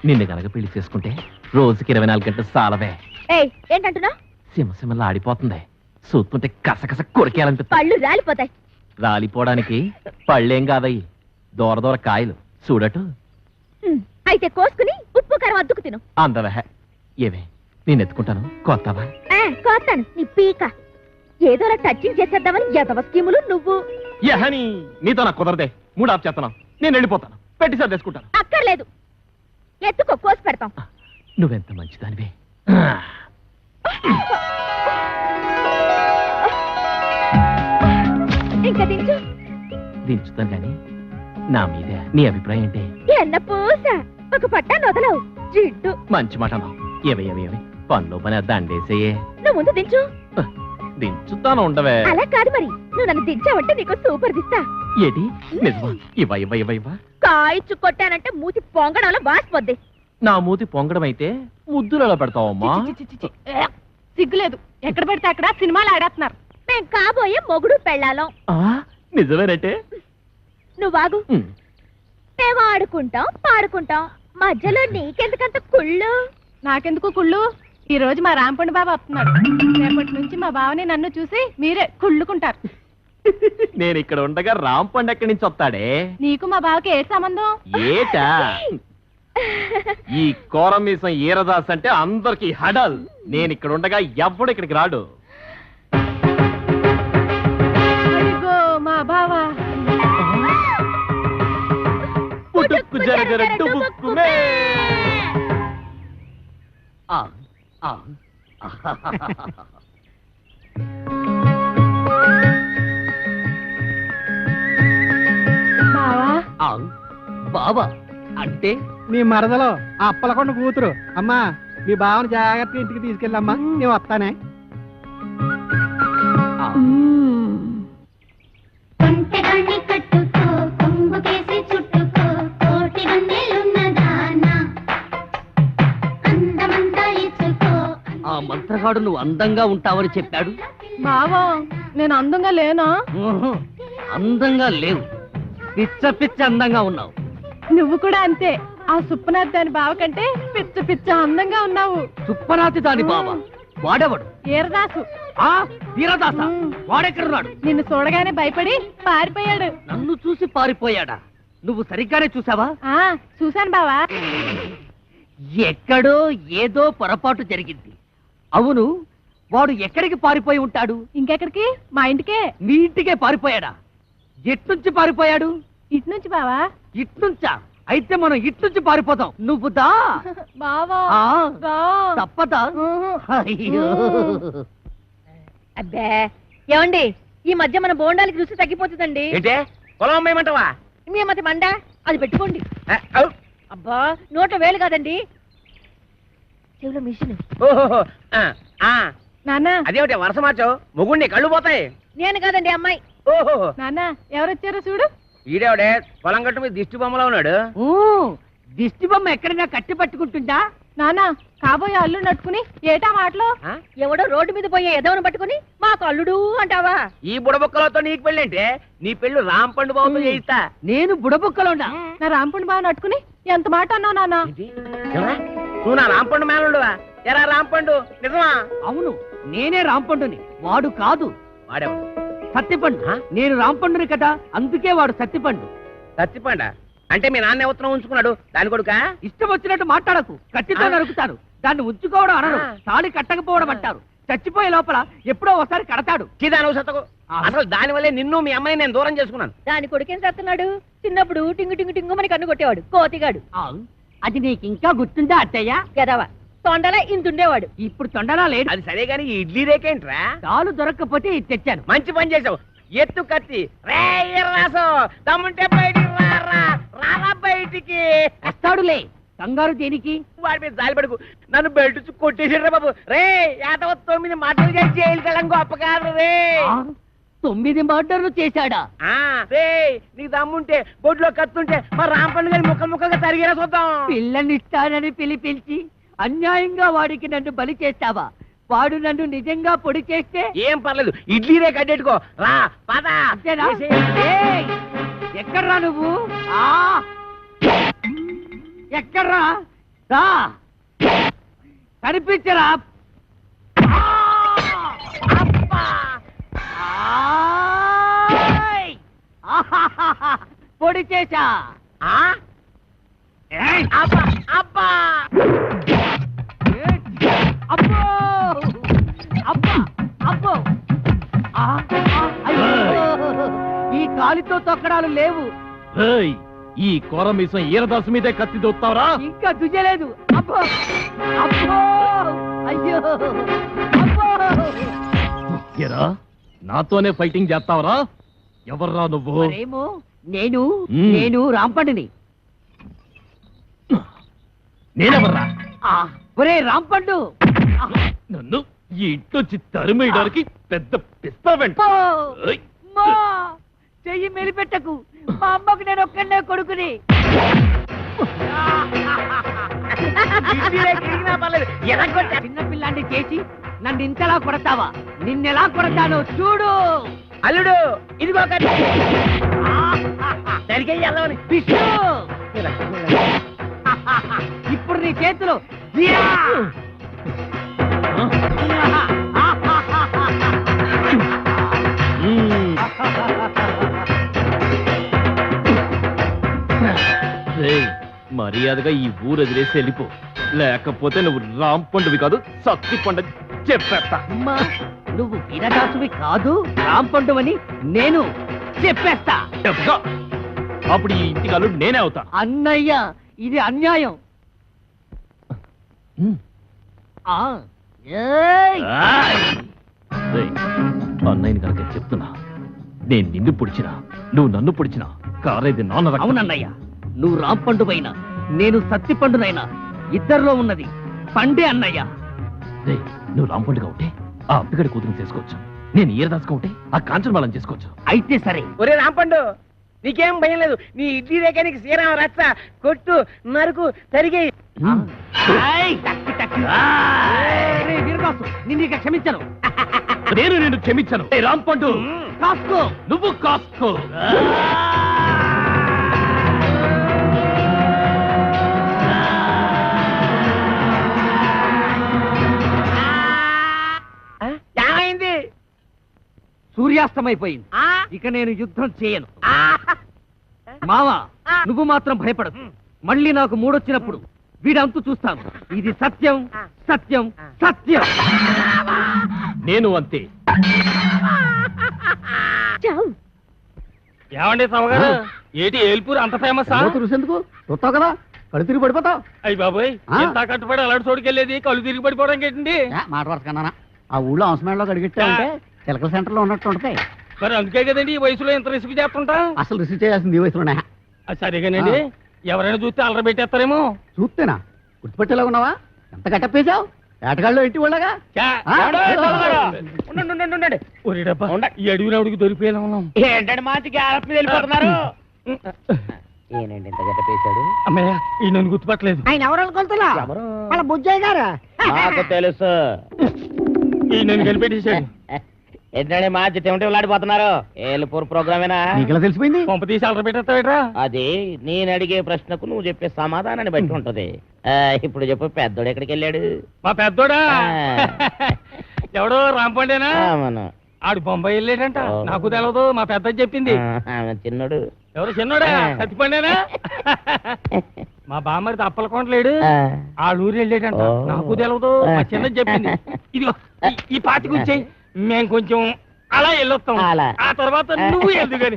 నిన్ను గనక పెళ్లి చేసుకుంటే రోజుకి 24 గంటలు సాలవే. ఏంటంటున్నా? సింహసింహలా ఆడిపోతుంది. చూస్తుంటే కసకస కొరికేయాలనిపిస్తుంది. పళ్ళు రాలిపోతాయి. రాలిపోవడానికి పళ్ళేం కాదయ్యి, దూర దూర కాయలు చూడటు. అయితే కోసుకుని ఉప్పు కారం అద్దుకు తిను. అందవే ఏవే, నేను ఎత్తుకుంటాను. కొత్తవా? కోస్తాను నీ పీక. ఏదోలా టచింగ్ చేసేద్దామని ఎదవ స్కీములు నువ్వు. యహని నీతో నాకు కుదరదే. మూడు ఆఫ్ చేస్తున్నావు. నేను వెళ్ళిపోతాను. పెట్టి సర్దేసుకుంటాను. అక్కర్లేదు, ఎత్తుకో, కోసి పెడతాం. నువ్వెంత మంచిదానివే. ఇంకా దించు. దించుతాను గాని నా మీద నీ అభిప్రాయం ఏంటి? ఎన్న పూస ఒక పట్టాన్ని వదలవు జిడ్డు. మంచి మాట అన్నావు. ఏవే ఏవే ఏవే పనిలో పని దండేసేయే. నువ్వు ముందు దించు. దించుతాను ఉండవే. అలా కాదు మరి, నువ్వు నన్ను దించావంటే నీకు సూపర్ దిస్తా. ఏటి నిజమా? ఇవ్వ ఇవ్వ ఇవ్వ ఇవ్వ. కాయిచ్చు కొట్టానంటే మూతి పొంగడంలో బాసిపోద్ది. నా మూతి పొంగడం అయితే ముద్దులలో పెడతావమ్మా. సిగ్గులేదు, ఎక్కడ పెడితే అక్కడ సినిమాలు ఆడేస్తున్నారు. మేం కాబోయే మొగుడు పెళ్ళాలం. నిజమేనంటే నువ్వు బాగు. మేము ఆడుకుంటాం పాడుకుంటాం, మధ్యలో నీకెందుకంత కుళ్ళు? నాకెందుకు కుళ్ళు? ఈ రోజు మా రాంపండు బాబు వస్తున్నాడు. రేపటి నుంచి మా బావని నన్ను చూసి మీరే కుళ్ళుకుంటారు. నేను ఇక్కడ ఉండగా రాంపండు ఎక్కడి నుంచి వస్తాడే? నీకు మా బావకి ఏ సంబంధం? ఏటా ఈ కోరమీసం ఈరదాస్ అంటే అందరికి హడల్. నేను ఇక్కడ ఉండగా ఎవ్వడు ఇక్కడికి రాడు. అదిగో మా బావ. పుట్టుక్కు జరగర డుబుక్కుమే. బావా అంటే నీ మరదలో ఆ అప్పలకొండ కూతురు. అమ్మా, మీ బావని జాగ్రత్తగా ఇంటికి తీసుకెళ్ళమ్మా, నేను వస్తానే. ఆ మంత్రగాడు నువ్వు అందంగా ఉంటావని చెప్పాడు. బావా, నేను అందంగా లేనా? అందంగా లేవు, పిచ్చ పిచ్చ అందంగా ఉన్నావు. నువ్వు కూడా అంతే. ఆ సుప్పనాథ్ దాని బావ కంటే పిచ్చ పిచ్చ అందంగా ఉన్నావు. సుప్పనాథి దాని బావ వాడెవడు? ఈరదాసు. వీరదాస వాడెక్కడున్నాడు? నిన్ను చూడగానే భయపడి పారిపోయాడు. నన్ను చూసి పారిపోయాడా? నువ్వు సరిగ్గానే చూసావా? చూశాను బావా. ఎక్కడో ఏదో పొరపాటు జరిగింది. అవును, వాడు ఎక్కడికి పారిపోయి ఉంటాడు? ఇంకెక్కడికి? మా ఇంటికే. మీ ఇంటికే పారిపోయాడా? ఎట్నుంచి పారిపోయాడు? ఇటు నుంచి బావా. ఇట్నుంచా? అయితే మనం ఇట్నుంచి పారిపోతాం. నువ్వు దా బావా. తప్పదా? అయ్యో, అబ్బే ఏమండి, ఈ మధ్య మన బోండాలకి రుచి తగ్గిపోతుందండి. పొలం అమ్మేయమంటావా? మీ మధ్య మండ అది పెట్టుకోండి. అబ్బా, నోట వేలు కాదండి, చెవులో మిషన్. నాన్న, అదేమిటి వరస మార్చావు? మొగుండి కళ్ళు పోతాయి. నేను కాదండి అమ్మాయి. ఓహో, నాన్న ఎవరొచ్చారో చూడు. ఈడేవిడే పొలం గట్టు మీద దిష్టి బొమ్మలో ఉన్నాడు. దిష్టి బొమ్మ ఎక్కడైనా కట్టి పట్టుకుంటుందా? నాన్న, కాబోయే అల్లు నట్టుకుని ఏటా మాటలో? ఎవడో రోడ్డు మీద పోయే ఎదవను పట్టుకుని మా కల్లుడు అంటావా? ఈ బుడబొక్కలతో నీకు పెళ్ళి అంటే నీ పెళ్ళు రాంపండు బాబుతో చేయిస్తా. నేను బుడబొక్కలో ఉన్నా. నా రాంపండు బావ నట్టుకుని ఎంత మాట అన్నావు నాన్న? నువ్వు నా రాంపండు మేనలుడువా? ఎరా రాంపండు నిజమా? అవును, నేనే రాంపండుని, వాడు కాదు. వాడేవాడు సత్తిపండు. నేను రాంపండుని కదా, అందుకే వాడు సత్తిపండు. సత్తిపండ అంటే మీ నాన్న ఉత్తరం ఉంచుకున్నాడు దాని కొడుక? ఇష్టం వచ్చినట్టు మాట్లాడకు, కత్తితో నరుకుతారు. దాన్ని ఉంచుకోవడం అనరు, తాళి కట్టకపోవడం అంటారు. చచ్చిపోయే లోపల ఎప్పుడో ఒకసారి కడతాడు. అసలు దాని వల్లే నిన్ను మీ అమ్మాయి నేను దూరం చేసుకున్నాను. దాని కొడుకేం చేస్తున్నాడు? చిన్నప్పుడు టింగు టింగు టింగు మని కన్ను కొట్టేవాడు, కోతిగాడు. అది నీకు ఇంకా గుర్తుందా అత్తయ్య? గదవా తొండలా ఇంతుండేవాడు. ఇప్పుడు తొండలా లేడు. అది సరే గాని ఈ ఇడ్లీ రేకేంట్రా? తాలు దొరక్కపోతే ఇది తెచ్చాను. మంచి పని చేసావు. ఎత్తు కత్తి రే రాసు దమ్ముంటే బయటికి రారా బయటికి. వస్తాడులే, కంగారు దేనికి? వాడి మీద జాలి పడుకు, నన్ను బెల్ట్ కొట్టేసాడు రా బాబు. రే యాదవ 9 మాటలు చేసి జైలుకి వెళ్ళం గొప్ప కాదు రే. 9 మర్డర్లు చేశాడా? రే నీకు దమ్ముంటే బొడ్లో కత్తుంటే మా రాంపండు గారి ముక్క ముక్కగా తరిగేలా చూద్దాం. పిల్లనిస్తానని పిలిపించి అన్యాయంగా వాడికి నన్ను బలి చేస్తావా? వాడు నన్ను నిజంగా పొడి చేస్తే ఏం పర్లేదు, ఇడ్లీ రే కట్టేట్టుకో రా పద. ఎక్కడ్రా నువ్వు? ఎక్కడ్రా? రా కనిపించరా ఆయ్! ఆహాహాహా! పొడి చేశా ఏయ్! అబ్బా అబ్బా అబ్బో అబ్బా అబ్బో ఆ, ఆ, అయ్యో! ఈ కాలితో తొక్కడాలు లేవు ఏయ్, ఈ కోరమీసం ఈరదాసు మీదే కత్తి దొత్తావరా? ఇంకా దుయ్యలేదు అబ్బో అబ్బో అయ్యో అబ్బో ఎరా నాతోనే ఫైటింగ్ చేస్తావరా? ఎవర్రా నువ్వు? మరేమో నేను మ్మ్. నేను రాంపండుని నేనెవర్రా? ఆ, ఒరే రాంపండు ఆ, నన్ను ఈ ఇంట్లోంచి తరిమేయడానికి పెద్ద పిస్తావెంట. అబ్బో! ఏయ్! అమ్మో! చెయ్యి మెలిపెట్టకు మా అమ్మకు నేను ఒక్కడే కొడుకుని ఇంటిలోకి తిరిగినా పర్లేదు ఎలాగొట్టా చిన్నపిల్లాన్ని చేసి నన్ను ఇంతలా కొడతావా నిన్నెలా కొడతానో చూడు అల్లుడు ఇదిగో కత్తి సరిగ్గా వెళ్ళవని విష్ణు ఇప్పుడు నీ చేతిలో యా! మ్మ్. ఏయ్, మర్యాదగా ఈ ఊరు వదిలేసి వెళ్ళిపో, లేకపోతే నువ్వు రాంపండువి కాదు సత్తి పండు చెప్పేస్తా. అమ్మా నువ్వు వీరదాసువి కాదు రాంపండువని నేను చెప్పేస్తా చెప్తా. అప్పుడు ఈ ఇంటికి అల్లుడు నేనే అవుతా. అన్నయ్య ఇది అన్యాయం మ్మ్. ఆ ఏయ్! ఏయ్! అన్నయ్యని కనుక చెప్తున్నా, నేను నిన్ను పొడిచినా నువ్వు నన్ను పొడిచినా కారేది నాన్న రక్తం. అవునన్నయ్య నువ్వు రాంపండువైనా నేను సత్తిపండునైనా ఇద్దరిలో ఉన్నది పండే అన్నయ్య ఏయ్, నువ్వు రాంపండుగా ఉంటే ఆ అప్పిగడి కూతురు చేసుకోవచ్చు, నేను ఈరదాసుగా ఉంటే ఆ కాంచన వాళ్ళని చేసుకోవచ్చు. అయితే సరే ఒరే రాంపండు నీకేం భయం లేదు నీ ఇడ్లీ రేఖ నీకు శ్రీరామ రచ్చ కొట్టు నరుకు తరిగే మ్మ్. ఏయ్! టక్కి టక్కి. ఏయ్, వీరదాసు నిన్ను ఇక క్షమించను నేను నిన్ను క్షమించను. ఏయ్, రాంపండు కాసుకో నువ్వు కాసుకో. ఏమైంది సూర్యాస్తమైపోయింది ఆ? ఇక నేను యుద్ధం చేయను ఆ? మావా నువ్వు మాత్రం భయపడదు మళ్ళీ నాకు మూడొచ్చినప్పుడు వీడంతు చూస్తాను ఇది సత్యం సత్యం సత్యం నేను అంతే. చావు. ఏమండి సవగారు ఏటి ఏల్పూర్ అంత ఫేమస్ ఎందుకు చూస్తావు కదా కళ్ళు తిరిగి పడిపోతావు. అయ్యి బాబోయ్ ఆ? ఎంత కట్టుబడి అలాంటి చోటుకెళ్ళేది కళ్ళు తిరిగి పడిపోవడం ఏంటండి మాట వరకన్నా ఆ ఊళ్ళో అవసరంలో అడిగిట్టామంటే చిలకల సెంటర్ లో ఉన్నట్టు ఉంటాయి. మరి అందుకే కదండి ఈ వయసులో ఎంత రిస్క్ చేస్తుంటా అసలు రిసీవ్ చేయాల్సింది ఈ వయసులోనే. సరేగానండి ఎవరైనా చూస్తే అలర పెట్టేస్తారేమో చూస్తేనా గుర్తుపెట్టేలా ఉన్నావా? ఎంత గట్టప్పేశావు ఏటగాళ్ళు ఇంటి వాళ్ళగా. చా, ఆ? ఏమండోయ్ సవగారు? ఉండండి ఒరే డబ్బా ఈ అడవిలో అడుగు దొరికిపోయేలా ఉన్నాం ఏంటంటే మాటికి ఆరప్ మీద వెళ్ళిపోతున్నారు ఏనండి ఇంత గట్ట పేశాడు అమ్మయ్య ఈ నన్ను గుర్తుపట్టలేదు ఆయన ఎవరు అనుకుంటున్నా వాళ్ళ బుజ్జయ్య గారు నాకు తెలుసు ఈ నన్ను కనిపెట్టేశాడు ఏంటంటే మా చిట్టేమిటి వెళ్ళాడిపోతున్నారు ఏలుపూర్ ప్రోగ్రామేనా నీకెలా తెలిసిపోయింది? పంప తీసి అలర పెట్టేస్తావేట్రా అది నేను అడిగే ప్రశ్నకు నువ్వు చెప్పే సమాధానాన్ని బట్టి ఉంటది ఇప్పుడు చెప్పు పెద్దోడు ఎక్కడికి వెళ్ళాడు మా పెద్దోడా ఆ. ఎవడో రాంపండేనా అవును ఆడు బొంబాయి వెళ్ళాడంట ఓ. నాకు తెలవదు మా పెద్ద చెప్పింది చిన్నోడు ఎవరు చిన్నోడా ఆ. సత్తిపండేనా మా బామ్మరిది అప్పలకొండలేడు ఆ ఊరు వెళ్ళాడంట ఓ. నాకు తెలవదు మా చిన్నది చెప్పింది ఇదిగో ఈ పాతి కూర్చోయి మేము కొంచెం అలా వెళ్ళొస్తాం అలా. ఆ తర్వాత నువ్వు వెళ్దు కానీ